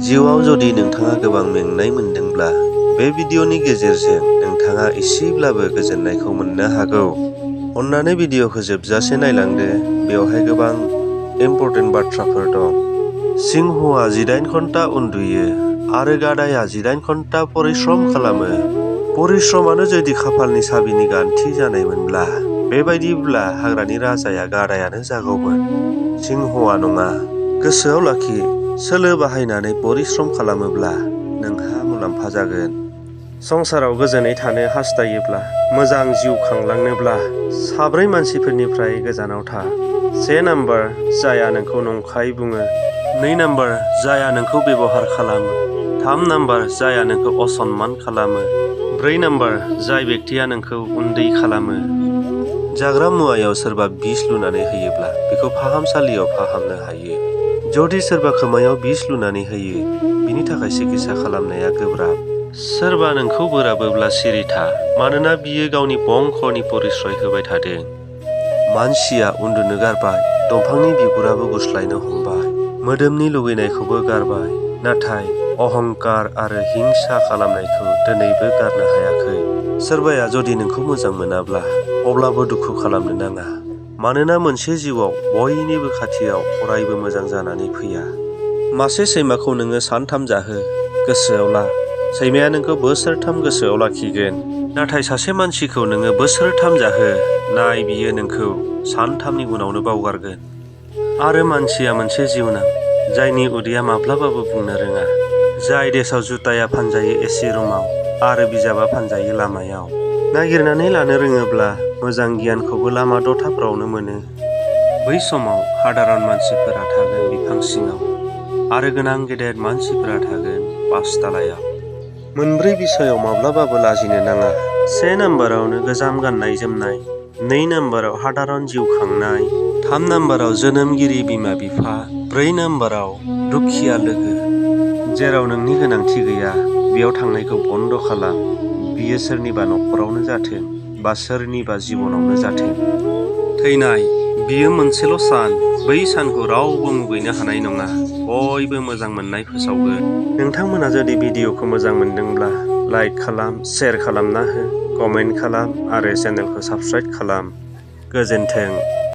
जिउआव जुदि नोंथाङा गोबां मेंनाय मोनदोंब्ला बे भिडिअनि गेजेरजों नोंथाङा एसेब्लाबो गोजोननायखौ मोननो हागौ। अन्नानै भिडिअखौ जोबजासे नायलांदो, बेवहाय गोबां इम्परटेन्ट बाथ्राफोर दं। सिंहआ 18 घन्टा उन्दुयो आरो गादाया 18 घन्टा परिश्रम खालामो। परिश्रमानो जुदि खाफालनि साबिनि गान्थि जानायमोनब्ला बेबायदिब्ला हाग्रानि राजाया गादायानो जागौमोन, सिंहआ नङा। गोसोआव लाखि, सोलो बाहायनानै परिश्रम खालामोब्ला नोंहा मुलाम्फा जागोन। संसाराव गोजोनै थानो हास्थायोब्ला, मोजां जिउ खांलांनोब्ला 4 मानसिफोरनिफ्राय गोजानाव था। 1 नाम्बार जायहा नोंखौ नंखाय बुङो। 2 नाम्बार जायहा नोंखौ बेबहार खालामो। 3 नाम्बार जायहा नोंखौ असनमान खालामो। 4 नाम्बार जाय बेक्तिया नोंखौ उन्दै खालामो। जाग्रा मुवायाव सोरबा बिस लुनानै होयोब्ला बेखौ फाहामसालियाव फाहामनो हायो। जुदि सोरबा खोमायाव बिस लुनानै होयो, बिनि थाखाय सिकित्सा खालामनाया गोब्राब। सोरबा नोंखौ बोराबोब्ला सिरि था, मानोना बियो गावनि बंखनि परिश्रय होबाय थादों। मानसिया उन्दुनो गारबाय, दंफांनि बिगुराबो गुस्लायनो हमबाय, मोदोमनि लुबैनायखौबो गारबाय, नाथाय अहंकार आरो हिंसा खालामनायखौ दिनैबो गारनो हायाखै। सोरबाया जुदि नोंखौ मोजां मोनाब्ला अब्लाबो दुखु खालामनो नाङा, मानोना मोनसे जिउआव बयनिबो खाथियाव अरायबो मोजां जानानै फैया। मासे सैमाखौ नोङो सानथाम जाहो, गोसोआव ला, सैमाया नोंखौ बोसोरथाम गोसोआव लाखिगोन। नाथाय सासे मानसिखौ नोङो बोसोरथाम जाहो, नाय बियो नोंखौ सानथामनि उनावनो बावगारगोन। आरो मानसिया मोनसे जिउनां, जायनि उदैया माब्लाबाबो बुंनो रोङा, जाय देशआव जुताया फानजायो एसि रुमाव आरो बिजाबा फानजायो लामायाव। नागिरनानै लानो रोङोब्ला मोजां गियानखौबो लामा दथाफ्रावनो मोनो। बै समाव साधारन मानसिफोरा थागोन बिफां सिङाव आरो गोनां गेदेर मानसिफोरा थागोन पाठशालायाव। 4 बिसयाव माब्लाबाबो लाजिनो नाङा। 1 नाम्बारावनो गोजाम गाननाय जोमनाय, 2 नाम्बाराव साधारन जिउ खांनाय, 3 नाम्बाराव जोनोमगिरि बिमा बिफा, 4 नाम्बाराव दुखिया लोगो। जेराव नोंनि गोनांथि गैया बेयाव थांनायखौ बन्द खालाम, बियो सोरनिबा नखरावनो जाथों बा सोरनिबा जिबनावनो जाथों। थैनाय, बियो मोनसेल सान, बै सानखौ रावबो मुगैनो हानाय नङा, बयबो मोजां मोननाय फोसावगोन। नोंथांमोना जुदि भिडिअखौ मोजां मोनदोंब्ला लाइक खालाम, शेयार खालामना हो, कमेन्ट खालाम आरो चेनेलखौ साबस्क्राइब खालाम। गोजोन्थों।